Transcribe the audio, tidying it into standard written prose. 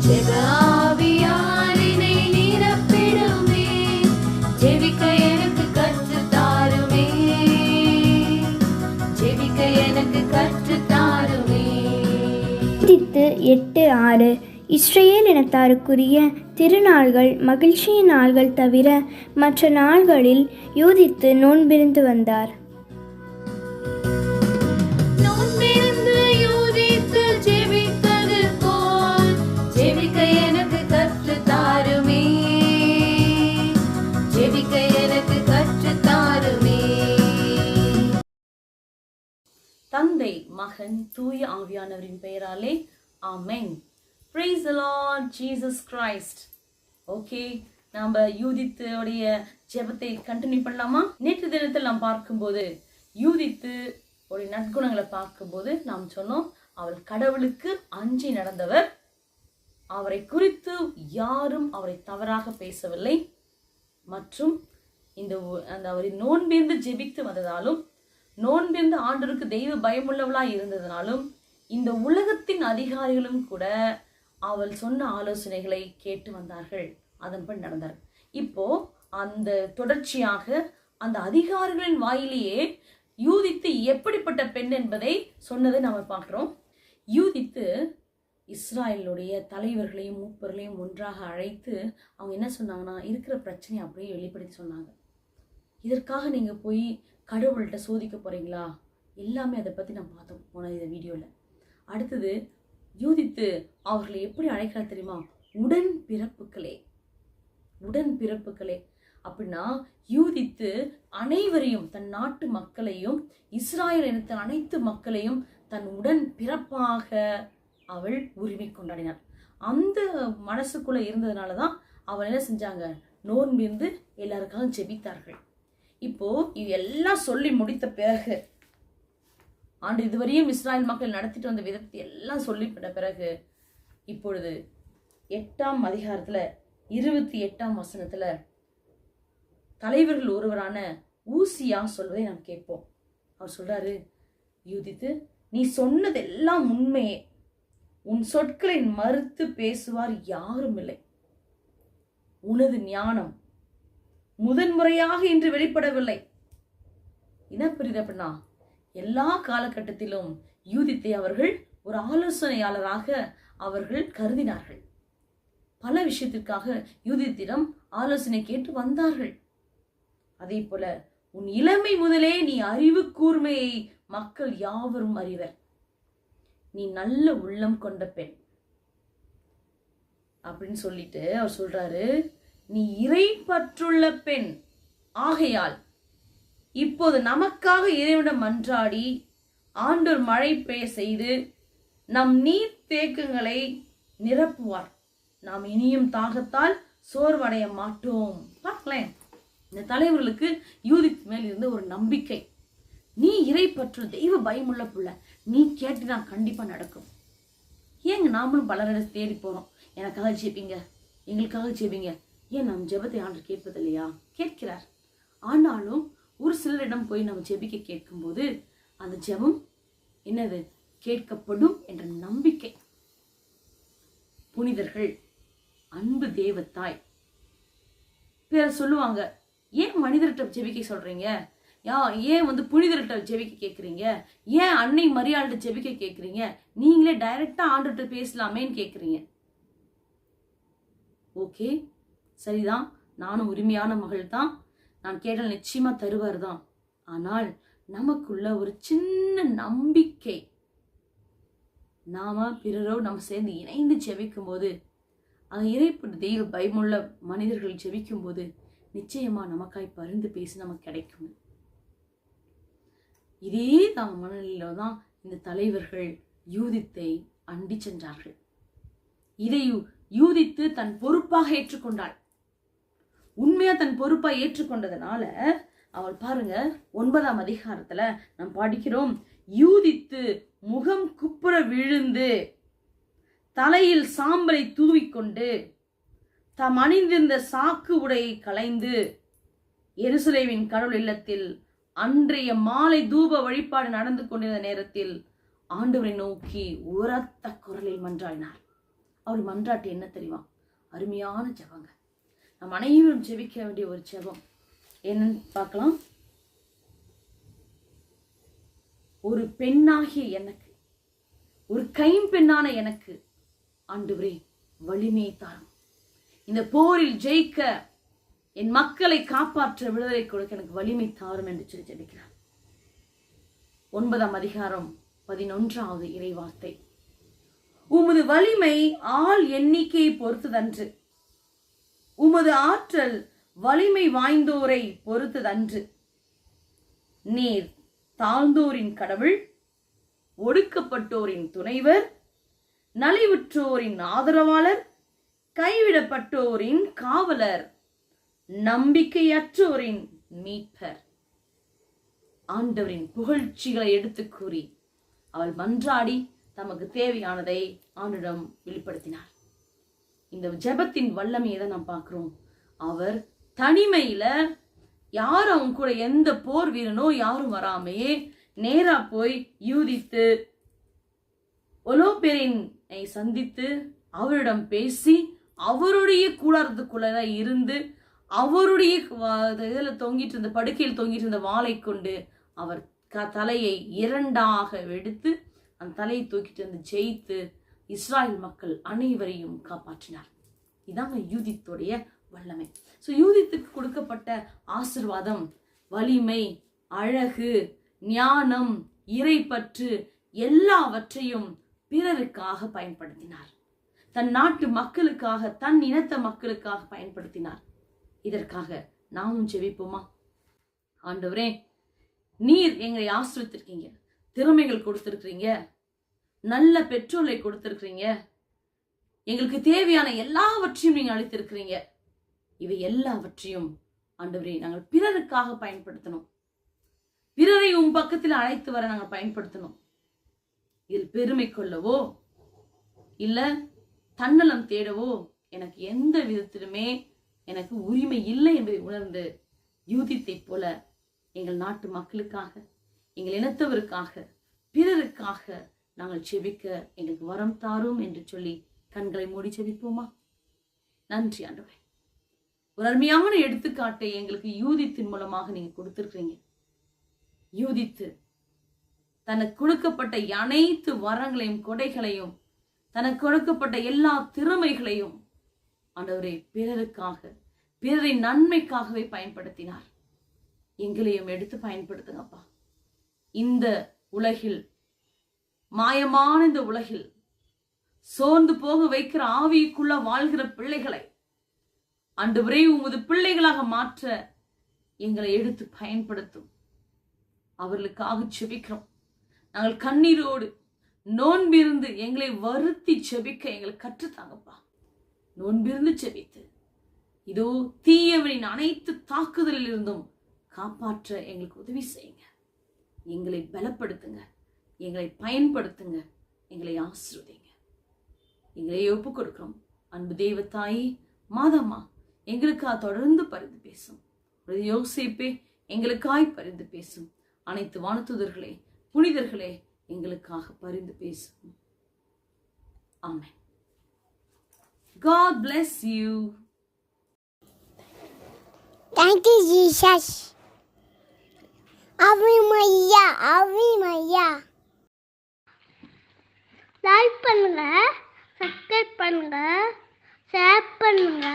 ஜெப ஆவியாரினை நிரப்பிடுமே, ஜெபிக்க எனக்கு கற்றுத் தாருமே, ஜெபிக்க எனக்கு கற்றுத் தாருமே. யூதித்து 8:6 இஸ்ரவேல் இனத்தாருக்குரிய திருநாள்கள் மகிழ்ச்சியின் நாள்கள் தவிர மற்ற நாள்களில் யூதித்து நோன்பிருந்து வந்தார். நோன்பிருந்து யூதித்து ஜெபித்தது போல் ஜெபிக்க எனக்கு கற்றுத் தாருமே, ஜெபிக்க எனக்கு கற்றுத் தாருமே. தந்தை, மகன், தூய ஆவியானவரின் பெயராலே ஆமென். Praise the Lord Jesus Christ. Okay, நாம யூதித்துடைய ஜெபத்தை கண்டினியூ பண்ணலாமா? நேற்று தினத்தில் நாம் பார்க்கும்போது யூதித்து ஒரு நற்குணங்களை பார்க்கும்போது நாம் சொன்னோம், அவள் கடவுளுக்கு அஞ்சி நடந்தவர், அவரை குறித்து யாரும் அவரை தவறாக பேசவில்லை, மற்றும் அந்த அவரை நோன்பிருந்து ஜெபித்து வந்ததாலும் நோன்பிருந்து ஆண்டவருக்கு தெய்வ பயமுள்ளவளாய் இருந்ததனாலும் இந்த உலகத்தின் அதிகாரிகளும் கூட அவள் சொன்ன ஆலோசனைகளை கேட்டு வந்தார்கள், அதன்படி நடந்தார். இப்போ அந்த தொடர்ச்சியாக அந்த அதிகாரிகளின் வாயிலேயே யூதித்து எப்படிப்பட்ட பெண் என்பதை சொன்னதை நம்ம பார்க்கிறோம். யூதித்து இஸ்ராயலுடைய தலைவர்களையும் மூப்பர்களையும் ஒன்றாக அழைத்து அவங்க என்ன சொன்னாங்கன்னா, இருக்கிற பிரச்சனையை அப்படியே வெளிப்படுத்தி சொன்னாங்க. இதற்காக நீங்க போய் கடவுள்கிட்ட சோதிக்க போறீங்களா? எல்லாமே அதை பத்தி நான் பார்த்தோம் போன இந்த வீடியோல. அடுத்தது யூதித்து அவர்களை எப்படி அழைக்கிறார் தெரியுமா? உடன் பிறப்புகளே, உடன் பிறப்புகளே. அப்படின்னா யூதித்து அனைவரையும், தன் நாட்டு மக்களையும் இஸ்ராயல் இனத்து அனைத்து மக்களையும் தன் உடன் பிறப்பாக அவள் உரிமை கொண்டாடினார். அந்த மனசுக்குள்ள இருந்ததுனாலதான் அவள் என்ன செஞ்சாங்க, நோன்பிருந்து எல்லாருக்காக ஜெபித்தார்கள். இப்போ இது எல்லாம் சொல்லி முடித்த பிறகு, ஆண்டு இதுவரையும் இஸ்ராயல் மக்கள் நடத்திட்டு வந்த விதத்தை எல்லாம் சொல்லிவிட்ட பிறகு, இப்பொழுது 8ஆம் அதிகாரத்துல 28ஆம் வசனத்துல தலைவர்கள் ஒருவரான ஊசியா சொல்வதை நாம் கேட்போம். அவர் சொல்றாரு, யூதித்து, நீ சொன்னதெல்லாம் உண்மையே, உன் சொற்களை மறுத்து பேசுவார் யாரும் இல்லை. உனது ஞானம் முதன்முறையாக இன்று வெளிப்படவில்லை. என்ன புரியுது அப்படின்னா, எல்லா காலகட்டத்திலும் யூதித்தை அவர்கள் ஒரு ஆலோசனையாளராக அவர்கள் கருதினார்கள். பல விஷயத்திற்காக யூதித்திடம் ஆலோசனை கேட்டு வந்தார்கள். அதே போல உன் இளமை முதலே நீ அறிவு கூர்மையை மக்கள் யாவரும் அறிவர், நீ நல்ல உள்ளம் கொண்ட பெண் அப்படின்னு சொல்லிட்டு அவர் சொல்றாரு, நீ இறை பற்றுள்ள பெண் ஆகையால் இப்போது நமக்காக இறைவனிடம் மன்றாடி ஆண்டவர் மழை பெய்ய செய்து நம் நீர் தேக்கங்களை நிரப்புவார், நாம் இனியும் தாகத்தால் சோர்வடைய மாட்டோம். பார்க்கலாம், இந்த தலைவர்களுக்கு யூதித் மேல் இருந்த ஒரு நம்பிக்கை. நீ இறை பற்று தெய்வ பயமுள்ள புள்ள, நீ கேட்டுனா கண்டிப்பா நடக்கும். ஏங்க நாமளும் பலரிடம் தேடி போறோம், எனக்காக ஜெபிங்க, எங்களுக்காக ஜெபிங்க. ஏன் நம் ஜெபத்தை ஆண்டவர் கேட்பதில்லையா? கேட்கிறார். ஆனாலும் ஒரு சிலரிடம் போய் நம்ம ஜெபிக்க கேட்கும்போது அந்த ஜெபம் என்னது, கேட்கப்படும் என்ற நம்பிக்கை. புனிதர்கள், அன்பு தேவத்தாய், பிறர் சொல்லுவாங்க, ஏன் மனிதர்கிட்ட ஜெபிக்க சொல்றீங்க, ஏன் புனிதர்கிட்ட ஜெபிக்க கேட்குறீங்க, ஏன் அன்னை மரியாள்கிட்ட ஜெபிக்க கேட்குறீங்க, நீங்களே டைரக்டா ஆண்டவர்கிட்ட பேசலாமேன்னு கேட்குறீங்க. ஓகே, சரிதான், நானும் உரிமையான மகள் தான், நான் கேட்டால் நிச்சயமா தருவார் தான். ஆனால் நமக்குள்ள ஒரு சின்ன நம்பிக்கை, நாம பிறரோ நம்ம சேர்ந்து இணைந்து ஜெபிக்கும் போது, அந்த இறைப்பட்டு தெய்வ பயமுள்ள மனிதர்கள் ஜெபிக்கும் போது நிச்சயமா நமக்காய் பரிந்து பேசி நமக்கு கிடைக்கும். இதே தான் மனநிலையில தான் இந்த தலைவர்கள் யூதித்தை அண்டி சென்றார்கள். இதை யூதித்து தன் பொறுப்பாக ஏற்றுக்கொண்டாள். உண்மையா தன் பொறுப்பா ஏற்றுக்கொண்டதுனால அவள் பாருங்க, 9ஆம் அதிகாரத்துல நாம் படிக்கிறோம், யூதித்து முகம் குப்புற விழுந்து தலையில் சாம்பலை தூவிக்கொண்டு தாம் அணிந்திருந்த சாக்கு உடையை களைந்து எருசலேமின் கடவுள் இல்லத்தில் அன்றைய மாலை தூப வழிபாடு நடந்து கொண்டிருந்த நேரத்தில் ஆண்டவரை நோக்கி உரத்த குரலில் மன்றாடினார். அவர் மன்றாட்டு என்ன தெரியுமா? அருமையான ஜெபங்க. நம் அனைவரும் ஜெபிக்க வேண்டிய ஒரு ஜெபம் என்னன்னு பார்க்கலாம். ஒரு பெண்ணாகிய எனக்கு, ஒரு கைம்பெண்ணான எனக்கு ஆண்டவரே வலிமையை தாரும். இந்த போரில் ஜெயிக்க, என் மக்களை காப்பாற்ற, விடுதலை கொடுக்க எனக்கு வலிமை தாரும் என்று சொல்லி ஜெபிக்கிறார். 9ஆம் அதிகாரம் 11வது இறைவார்த்தை. உமது வலிமை ஆள் எண்ணிக்கையை பொறுத்ததன்று, உமது ஆற்றல் வலிமை வாய்ந்தோரை பொறுத்ததன்று. நீர் தாழ்ந்தோரின் கடவுள், ஒடுக்கப்பட்டோரின் துணைவர், நலிவுற்றோரின் ஆதரவாளர், கைவிடப்பட்டோரின் காவலர், நம்பிக்கையற்றோரின் மீட்பர். ஆண்டவரின் புகழ்ச்சிகளை எடுத்து கூறி அவள் மன்றாடி தமக்கு தேவையானதை ஆண்டிடம் வெளிப்படுத்தினார். இந்த ஜெபத்தின் வல்லமையை தான் நாம் பார்க்கிறோம். அவர் தனிமையில யாரும் அவங்க கூட எந்த போர் வீரனோ யாரும் வராமையே நேரா போய் யூதித்து ஒலோபெரினை சந்தித்து அவரிடம் பேசி அவருடைய கூடாரத்துக்குள்ள இருந்து அவருடைய இதில் தொங்கிட்டு இருந்த படுக்கையில் தொங்கிட்டு இருந்த வாளை கொண்டு அவர் தலையை 2ஆக வெடித்து அந்த தலையை தூக்கிட்டு வந்து ஜெயித்து இஸ்ராயல் மக்கள் அனைவரையும் காப்பாற்றினார். இதாங்க யூதித்துடைய வல்லமை. ஸோ யூதித்துக்கு கொடுக்கப்பட்ட ஆசீர்வாதம் வலிமை, அழகு, ஞானம், இறைப்பற்று எல்லாவற்றையும் பிறருக்காக பயன்படுத்தினார். தன் நாட்டு மக்களுக்காக, தன் இனத்த மக்களுக்காக பயன்படுத்தினார். இதற்காக நாமும் ஜெபிப்போமா? ஆண்டவரே, நீர் எங்களை ஆசீர்வதித்திருக்கீங்க, திறமைகள் கொடுத்திருக்கிறீங்க, நல்ல பெற்றோரை கொடுத்திருக்கிறீங்க, எங்களுக்கு தேவையான எல்லாவற்றையும் நீங்க அளித்திருக்கிறீங்க. இவை எல்லாவற்றையும் ஆண்டவரே நாங்கள் பிறருக்காக பயன்படுத்தணும். பிறரை உன் பக்கத்தில் அழைத்து வர நாங்கள் பயன்படுத்தணும். இதில் பெருமை கொள்ளவோ இல்ல தன்னலம் தேடவோ எனக்கு எந்த விதத்திலுமே எனக்கு உரிமை இல்லை என்பதை உணர்ந்து யூதித்தை போல எங்கள் நாட்டு மக்களுக்காக, எங்கள் இனத்தவருக்காக, பிறருக்காக நாங்கள் செபிக்க எங்களுக்கு வரம் தாரும் என்று சொல்லி கண்களை மூடி செபிப்போமா? நன்றி ஆண்டவரே. ஒரு அருமையான எடுத்துக்காட்டை எங்களுக்கு யூதித்தின் மூலமாக நீங்க கொடுத்திருக்கிறீங்க. யூதித்து தனக்கு கொடுக்கப்பட்ட அனைத்து வரங்களையும் கொடைகளையும் தனக்கு கொடுக்கப்பட்ட எல்லா திறமைகளையும் ஆண்டவரே பிறருக்காக, பிறரின் நன்மைக்காகவே பயன்படுத்தினார். எங்களையும் எடுத்து பயன்படுத்துங்கப்பா. இந்த உலகில், மாயமான இந்த உலகில் சோர்ந்து போக வைக்கிற ஆவிக்குள்ள வாழ்கிற பிள்ளைகளை ஆண்டவரே உமது பிள்ளைகளாக மாற்ற எங்களை எடுத்து பயன்படுத்தும். அவர்களுக்காக செபிக்கிறோம். நாங்கள் கண்ணீரோடு நோன்பிருந்து எங்களை வருத்தி செபிக்க எங்களுக்கு கற்றுத்தாங்கப்பா. நோன்பிருந்து செபித்து இதோ தீயவனின் அனைத்து தாக்குதலில் இருந்தும் காப்பாற்ற எங்களுக்கு உதவி செய்யுங்க. எங்களை பலப்படுத்துங்க, எங்களை பயன்படுத்துங்க, எங்களை ஆசீர்வதிங்க. எங்களை ஒப்பு கொடுக்கிறோம். அன்பு தெய்வத்தாயே, மாதம்மா எங்களுக்காக தொடர்ந்து பரிந்து பேசும். யோசேப்பே எங்களுக்காய் பரிந்து பேசும். அனைத்து வானதூதர்களே, புனிதர்களே எங்களுக்காக பரிந்து பேசும். ஆமென். God bless you. Thank you, Jesus. Ave Maria, Ave Maria. Like பண்ணுங்க, சப்ஸ்கிரைப் பண்ணுங்க, ஷேர் பண்ணுங்க.